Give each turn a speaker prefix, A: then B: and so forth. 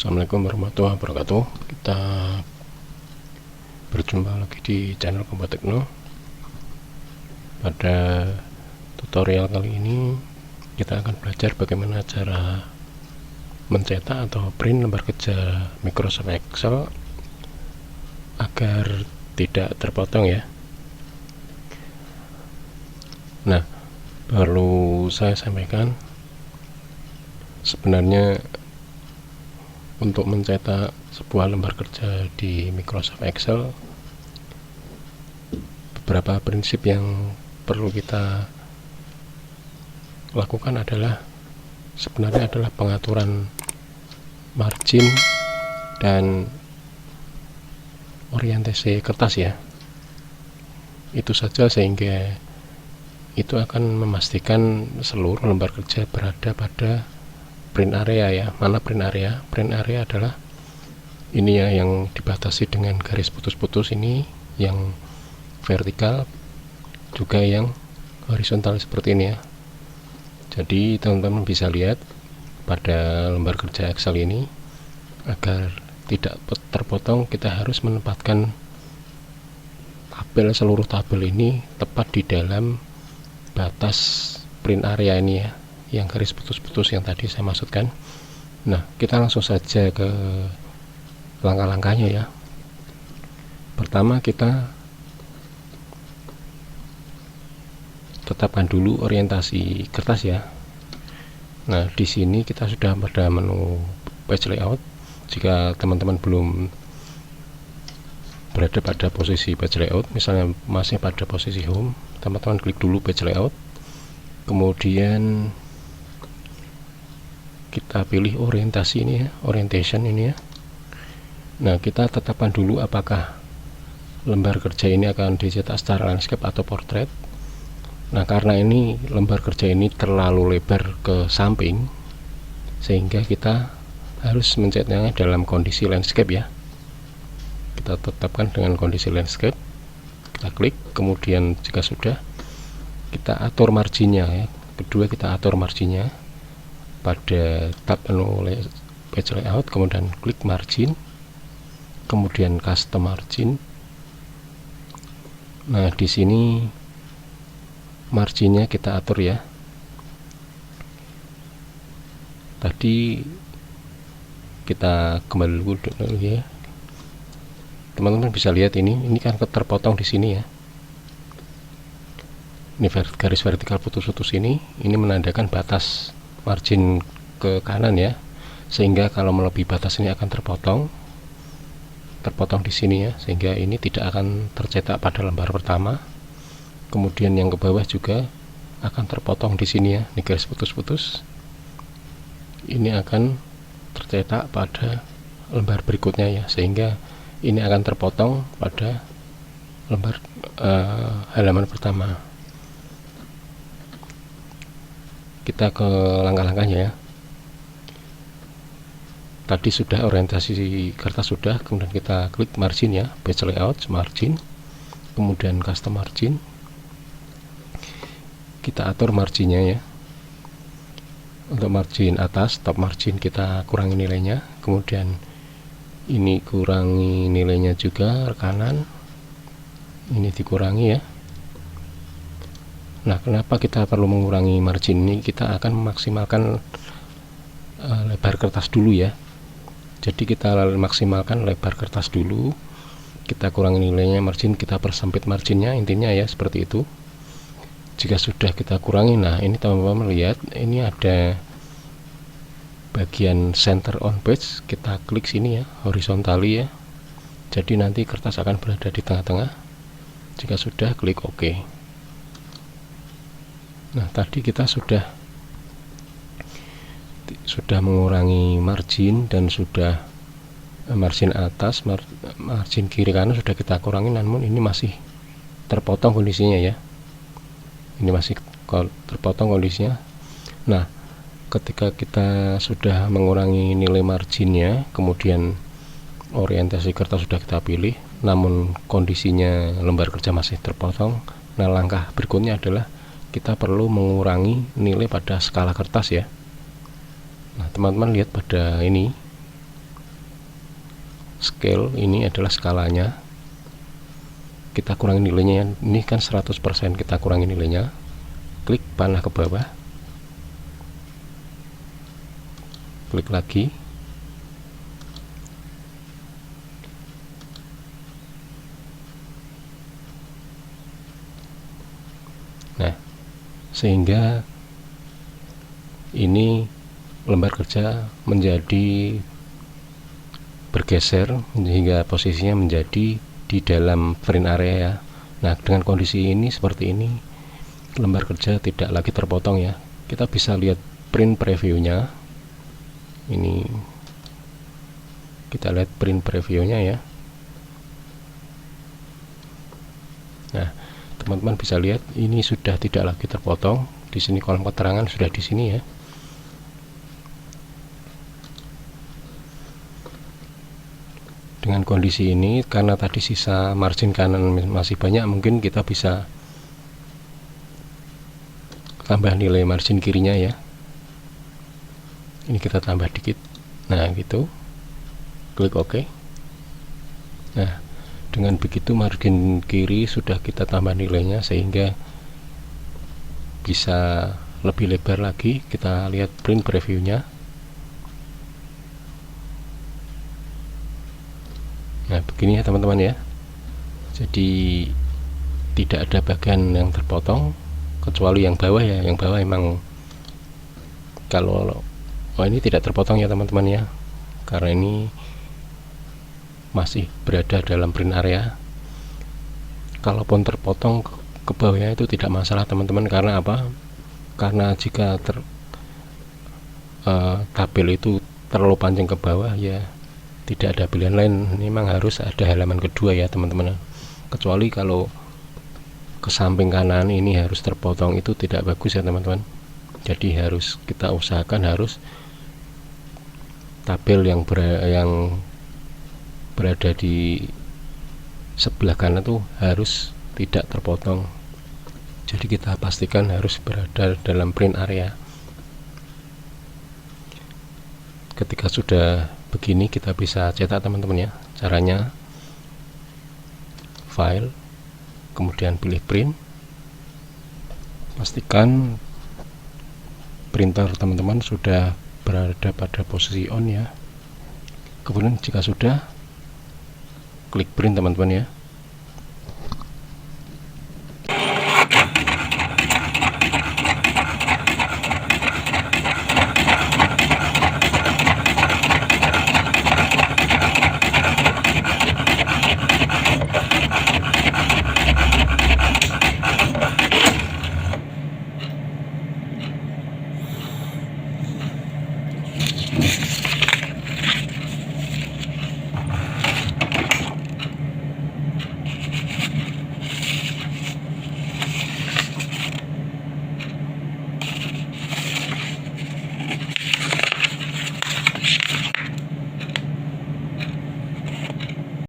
A: Assalamualaikum warahmatullahi wabarakatuh. Kita berjumpa lagi di channel Kompas Tekno. Pada tutorial kali ini kita akan belajar bagaimana cara mencetak atau print lembar kerja Microsoft Excel agar tidak terpotong ya. Nah, perlu saya sampaikan, sebenarnya untuk mencetak sebuah lembar kerja di Microsoft Excel, beberapa prinsip yang perlu kita lakukan sebenarnya adalah pengaturan margin dan orientasi kertas ya. Itu saja, sehingga itu akan memastikan seluruh lembar kerja berada pada print area ya. Mana print area? Print area adalah ini ya, yang dibatasi dengan garis putus-putus ini, yang vertikal, juga yang horizontal seperti ini ya. Jadi teman-teman bisa lihat pada lembar kerja Excel ini, agar tidak terpotong, kita harus menempatkan seluruh tabel ini tepat di dalam batas print area ini ya, yang garis putus-putus yang tadi saya maksudkan. Nah, kita langsung saja ke langkah-langkahnya ya. Pertama, kita tetapkan dulu orientasi kertas ya. Nah, di sini kita sudah pada menu page layout. Jika teman-teman belum berada pada posisi page layout, misalnya masih pada posisi home, teman-teman klik dulu page layout, kemudian kita pilih orientasi ini ya, orientation ini ya. Nah, kita tetapkan dulu apakah lembar kerja ini akan dicetak secara landscape atau portrait. Nah, karena ini lembar kerja ini terlalu lebar ke samping, sehingga kita harus mencetaknya dalam kondisi landscape ya. Kita tetapkan dengan kondisi landscape, kita klik, kemudian jika sudah, kita atur marginnya ya. Kedua, kita atur marginnya pada tab menu page layout, kemudian klik margin, kemudian custom margin. Nah, di sini marginnya kita atur ya. Tadi kita kembali dulu ya. Teman-teman bisa lihat ini kan terpotong di sini ya. Ini garis vertikal putus-putus ini menandakan batas margin ke kanan ya, sehingga kalau melebihi batas ini akan terpotong di sini ya, sehingga ini tidak akan tercetak pada lembar pertama. Kemudian yang ke bawah juga akan terpotong di sini ya, ini garis putus-putus ini akan tercetak pada lembar berikutnya ya, sehingga ini akan terpotong pada lembar halaman pertama. Kita ke langkah-langkahnya ya. Tadi sudah orientasi kertas sudah, kemudian kita klik margin ya, page layout, margin, kemudian custom margin. Kita atur marginnya ya. Untuk margin atas, top margin kita kurangi nilainya, kemudian ini kurangi nilainya juga, rekanan ini dikurangi ya. Nah, kenapa kita perlu mengurangi margin ini? Kita akan memaksimalkan lebar kertas dulu ya. Jadi kita maksimalkan lebar kertas dulu, kita kurangi nilainya, margin kita persempit marginnya, intinya ya seperti itu. Jika sudah kita kurangi, nah ini teman-teman lihat, ini ada bagian center on page, kita klik sini ya, horizontally ya. Jadi nanti kertas akan berada di tengah-tengah. Jika sudah, klik OK. Nah, tadi kita sudah mengurangi margin dan sudah margin atas, margin kiri kanan sudah kita kurangi, namun ini masih terpotong kondisinya ya. Ini masih terpotong kondisinya. Nah, ketika kita sudah mengurangi nilai marginnya, kemudian orientasi kertas sudah kita pilih, namun kondisinya lembar kerja masih terpotong. Nah, langkah berikutnya adalah kita perlu mengurangi nilai pada skala kertas ya. Nah, teman-teman lihat pada ini, scale ini adalah skalanya, kita kurangi nilainya. Ini kan 100%, kita kurangi nilainya, klik panah ke bawah, klik lagi, nah sehingga ini lembar kerja menjadi bergeser hingga posisinya menjadi di dalam print area ya. Nah, dengan kondisi ini seperti ini, lembar kerja tidak lagi terpotong ya. Kita bisa lihat print previewnya. Ini kita lihat print previewnya ya. Nah, teman-teman bisa lihat ini sudah tidak lagi terpotong. Di sini kolom keterangan sudah di sini ya. Dengan kondisi ini, karena tadi sisa margin kanan masih banyak, mungkin kita bisa tambah nilai margin kirinya ya. Ini kita tambah dikit, nah gitu, klik OK. Nah, dengan begitu margin kiri sudah kita tambah nilainya sehingga bisa lebih lebar lagi. Kita lihat print previewnya. Nah, begini ya teman-teman ya. Jadi tidak ada bagian yang terpotong kecuali yang bawah ya. Yang bawah emang kalau ini tidak terpotong ya teman-teman ya, karena ini masih berada dalam print area. Kalaupun terpotong ke bawahnya itu tidak masalah teman-teman. Karena apa? Karena jika tabel itu terlalu panjang ke bawah ya, tidak ada pilihan lain, memang harus ada halaman kedua ya teman-teman. Kecuali kalau ke samping kanan ini harus terpotong, itu tidak bagus ya teman-teman. Jadi harus kita usahakan harus tabel yang berada di sebelah kanan tuh harus tidak terpotong. Jadi kita pastikan harus berada dalam print area. Ketika sudah begini, kita bisa cetak teman-teman ya. Caranya file, kemudian pilih print, pastikan printer teman-teman sudah berada pada posisi on ya. Kemudian jika sudah, klik print teman-teman ya.